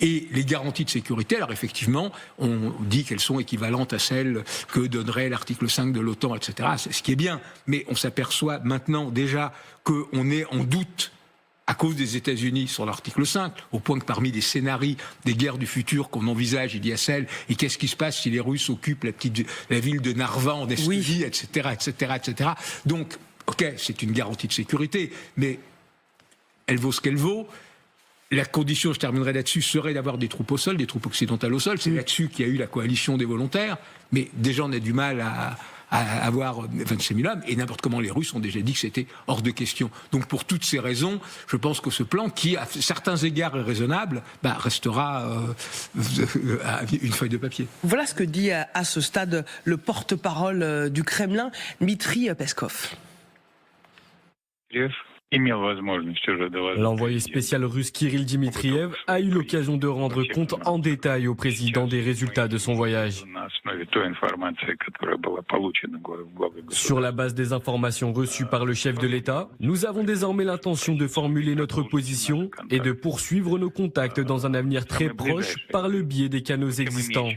Et les garanties de sécurité, alors effectivement, on dit qu'elles sont équivalentes à celles que donnerait l'article 5 de l'OTAN, etc. C'est ce qui est bien. Mais on s'aperçoit maintenant déjà qu'on est en doute à cause des États-Unis sur l'article 5, au point que parmi les scénarios des guerres du futur qu'on envisage, il y a celle, et qu'est-ce qui se passe si les Russes occupent la ville de Narva en Estonie, etc., etc., etc. Donc, ok, c'est une garantie de sécurité, mais elle vaut ce qu'elle vaut. La condition, je terminerai là-dessus, serait d'avoir des troupes au sol, des troupes occidentales au sol. C'est là-dessus qu'il y a eu la coalition des volontaires. Mais déjà, on a du mal à avoir 25 000 hommes. Et n'importe comment, les Russes ont déjà dit que c'était hors de question. Donc, pour toutes ces raisons, je pense que ce plan, qui à certains égards est raisonnable, restera une feuille de papier. Voilà ce que dit à ce stade le porte-parole du Kremlin, Dmitri Peskov. L'envoyé spécial russe Kirill Dmitriev a eu l'occasion de rendre compte en détail au président des résultats de son voyage. Sur la base des informations reçues par le chef de l'État, nous avons désormais l'intention de formuler notre position et de poursuivre nos contacts dans un avenir très proche par le biais des canaux existants.